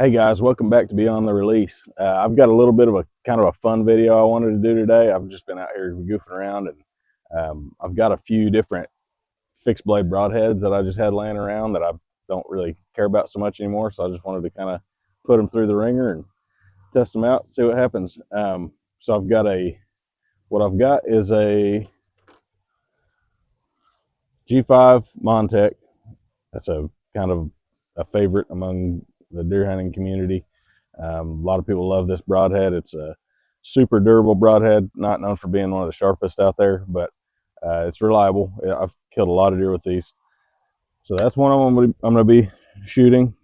Hey guys, welcome back to Beyond the Release. I've got a little bit of a kind of a fun video I wanted to do today. I've just been out here goofing around, and I've got a few different fixed blade broadheads that I just had laying around that I don't really care about so much anymore. So I just wanted to kind of put them through the ringer and test them out, see what happens. So what I've got is a G5 Montech. That's a kind of a favorite among the deer hunting community. A lot of people love this broadhead. It's a super durable broadhead, not known for being one of the sharpest out there, but it's reliable. I've killed a lot of deer with these. So that's one I'm going to be shooting.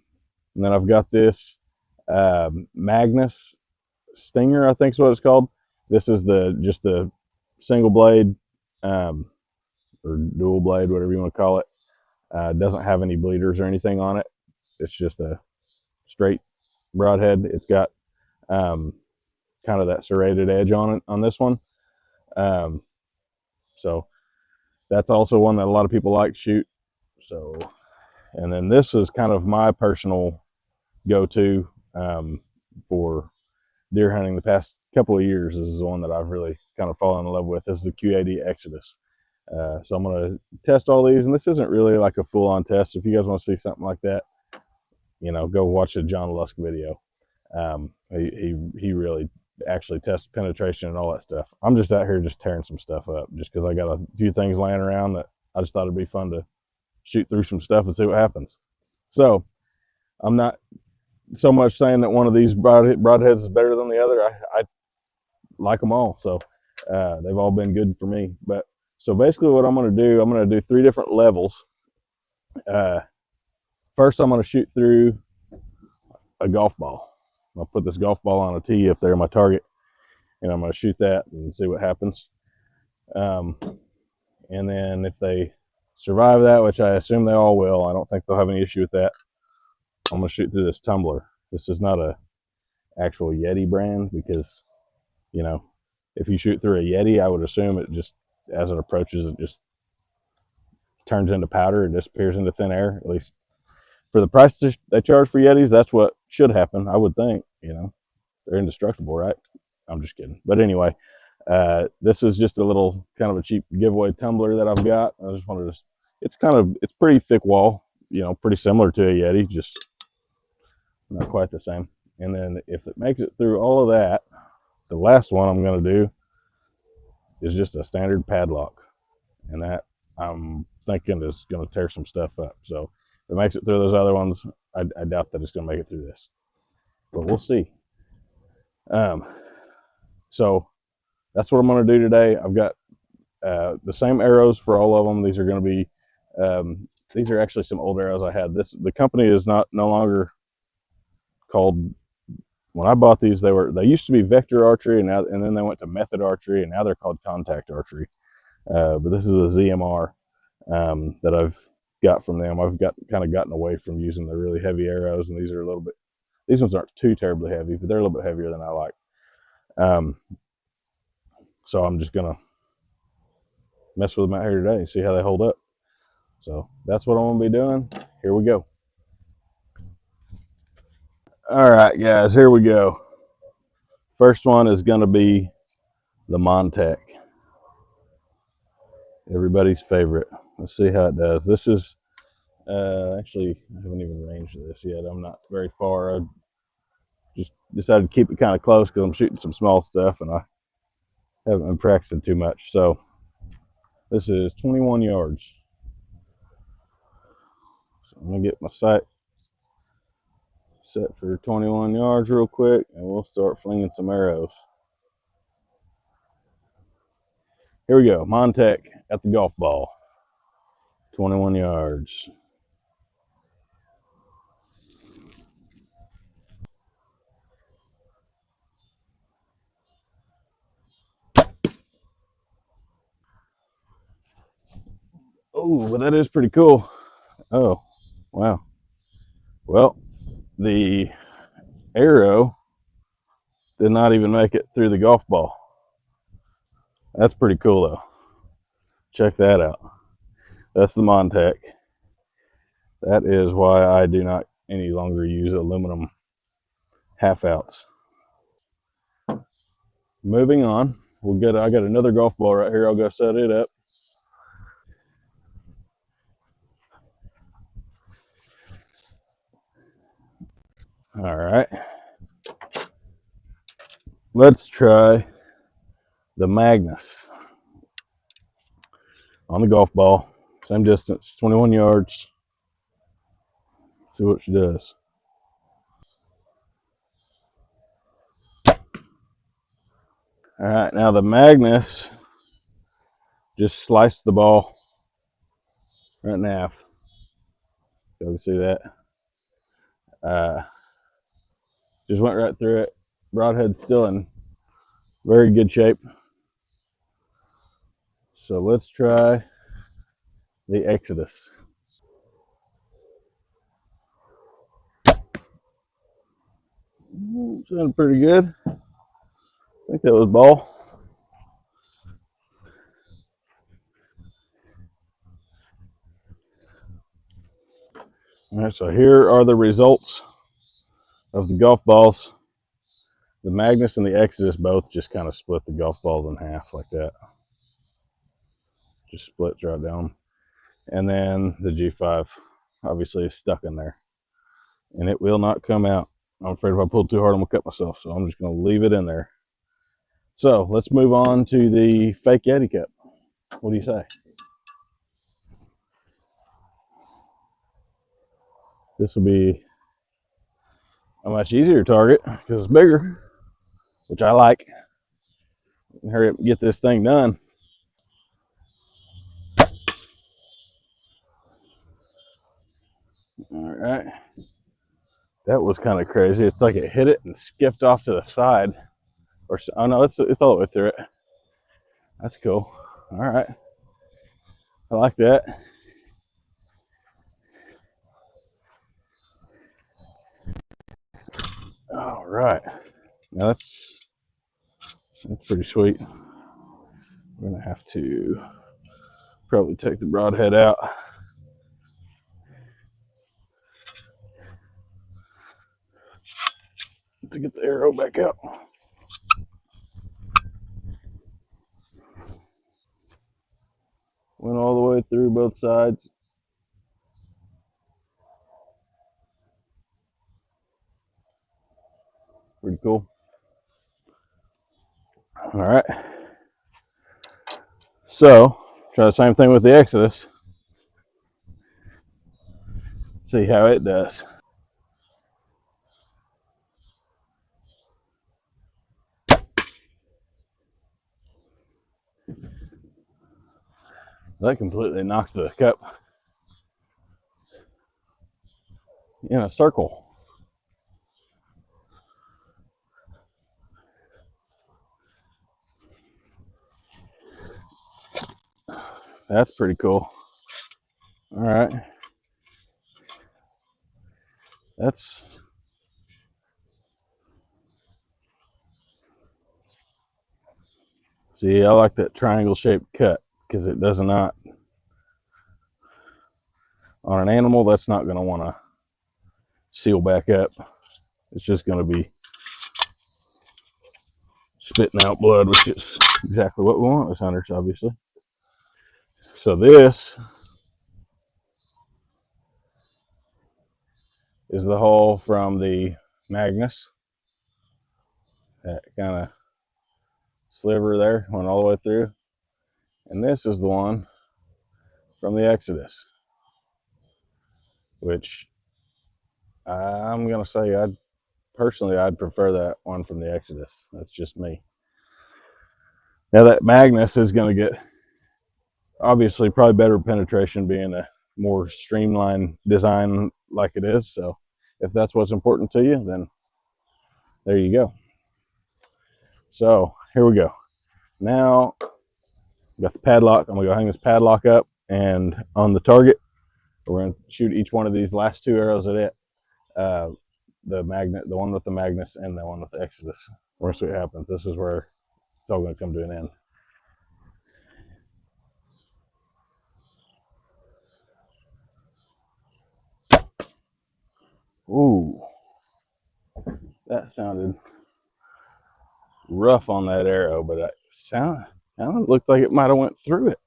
And then I've got this Magnus Stinger, I think is what it's called. This is just the single blade or dual blade, whatever you want to call it. It doesn't have any bleeders or anything on it. It's just a straight broadhead. It's got kind of that serrated edge on it on this one. So that's also one that a lot of people like to shoot. So, and then this is kind of my personal go-to for deer hunting the past couple of years. This is the one that I've really kind of fallen in love with. This is the Q80 Exodus. So I'm going to test all these, and this isn't really like a full-on test. If you guys want to see something like that, go watch the John Lusk video. He really actually tests penetration and all that stuff. I'm just out here just tearing some stuff up just because I got a few things laying around that I just thought it'd be fun to shoot through some stuff and see what happens. So I'm not so much saying that one of these broadheads is better than the other. I like them all, so they've all been good for me. But so basically what I'm going to do 3 different levels. First I'm going to shoot through a golf ball. I'll put this golf ball on a tee up there, my target, and I'm going to shoot that and see what happens. And then if they survive that, which I assume they all will, I don't think they'll have any issue with that, I'm going to shoot through this tumbler. This is not a actual Yeti brand because, if you shoot through a Yeti, I would assume it just, as it approaches, it just turns into powder and disappears into thin air. At least for the price they charge for Yetis, that's what should happen, I would think. They're indestructible, right? I'm just kidding. But anyway, this is just a little kind of a cheap giveaway tumbler that I've got. I just wanted to, it's pretty thick wall, pretty similar to a Yeti, just not quite the same. And then if it makes it through all of that, the last one I'm going to do is just a standard padlock. And that I'm thinking is going to tear some stuff up. So if it makes it through those other ones, I doubt that it's going to make it through this. But we'll see. So that's what I'm going to do today. I've got the same arrows for all of them. These are going to be, these are actually some old arrows I had. The company is no longer called, when I bought these, they used to be Vector Archery, and then they went to Method Archery, and now they're called Contact Archery. But this is a ZMR that I've got from them. I've kind of gotten away from using the really heavy arrows, and these ones aren't too terribly heavy, but they're a little bit heavier than I like. So I'm just gonna mess with them out here today and see how they hold up. So that's what I'm gonna be doing. Here we go. All right, guys, here we go. First one is gonna be the Montech, everybody's favorite. Let's see how it does. This is actually, I haven't even ranged this yet. I'm not very far. I just decided to keep it kind of close because I'm shooting some small stuff and I haven't been practicing too much. So this is 21 yards. So I'm gonna get my sight set for 21 yards real quick, and we'll start flinging some arrows. Here we go. Montech at the golf ball. 21 yards. Oh, but that is pretty cool. Oh, wow. Well, the arrow did not even make it through the golf ball. That's pretty cool though. Check that out. That's the Montech. That is why I do not any longer use aluminum half outs. Moving on, I got another golf ball right here. I'll go set it up. All right. Let's try the Magnus on the golf ball. Same distance, 21 yards. See what she does. All right, now the Magnus just sliced the ball right in half. You can see that. Just went right through it. Broadhead's still in very good shape. So let's try the Exodus. Sounded pretty good. I think that was ball. All right, so here are the results of the golf balls. The Magnus and the Exodus both just kind of split the golf balls in half like that. Just splits right down. And then the G5 obviously is stuck in there. And it will not come out. I'm afraid if I pull too hard, I'm going to cut myself. So I'm just going to leave it in there. So let's move on to the fake Yeti cup. What do you say? This will be a much easier target because it's bigger, which I like. Hurry up and get this thing done. All right. That was kind of crazy. It's like it hit it and skipped off to the side. Or oh no, it's all the way through it. That's cool. All right. I like that. All right. Now that's pretty sweet. We're gonna have to probably take the broadhead out to get the arrow back out. Went all the way through both sides. Pretty cool. All right. So try the same thing with the Exodus. See how it does. That completely knocked the cup in a circle. That's pretty cool. All right. That's see, I like that triangle shaped cut because it does not on an animal that's not going to want to seal back up. It's just going to be spitting out blood, which is exactly what we want as hunters, obviously. So this is the hole from the Magnus. That kind of sliver there went all the way through. And this is the one from the Exodus, which I'm going to say I'd prefer that one from the Exodus. That's just me. Now that Magnus is going to get obviously probably better penetration being a more streamlined design like it is. So if that's what's important to you, then there you go. So here we go. Now got the padlock. I'm gonna go hang this padlock up, and on the target, we're gonna shoot each one of these last two arrows at it. The magnet, the one with the Magnus, and the one with the Exodus. We're gonna see what happens. This is where it's all gonna come to an end. Ooh, That sounded rough on that arrow, but it sound kind of looked like it might have went through it,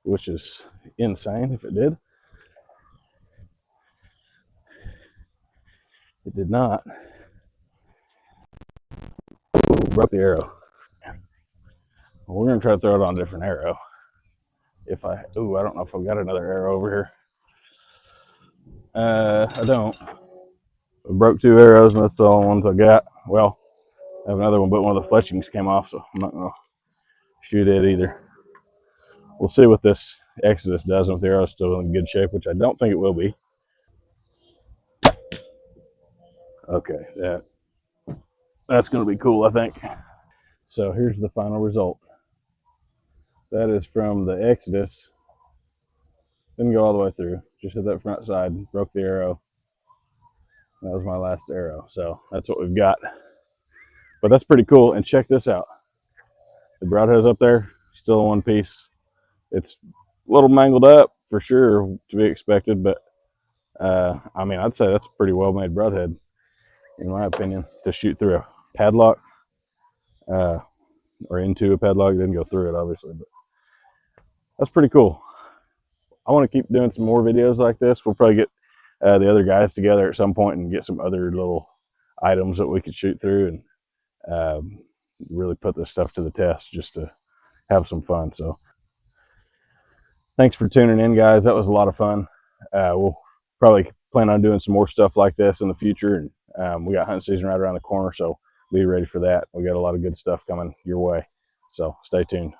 which is insane if it did. It did not. Ooh, broke the arrow. Well, we're gonna try to throw it on a different arrow. If I, ooh, I don't know if I've got another arrow over here. I don't. I broke 2 arrows, and that's the only ones I got. Well, I have another one, but one of the fletchings came off, so I'm not gonna shoot it either. We'll see what this Exodus does, and if the arrow's still in good shape, which I don't think it will be. Okay, that's gonna be cool, I think. So here's the final result. That is from the Exodus. Didn't go all the way through. Just hit that front side, broke the arrow. That was my last arrow. So that's what we've got. But that's pretty cool. And check this out. The broadhead's up there, still in one piece. It's a little mangled up for sure, to be expected, but I mean, I'd say that's a pretty well made broadhead, in my opinion, to shoot through a padlock uh, or into a padlock. It didn't go through it, obviously, but that's pretty cool. I want to keep doing some more videos like this. We'll probably get the other guys together at some point and get some other little items that we could shoot through and really put this stuff to the test just to have some fun. So thanks for tuning in, guys. That was a lot of fun. We'll probably plan on doing some more stuff like this in the future. And we got hunting season right around the corner, so be ready for that. We got a lot of good stuff coming your way. So stay tuned.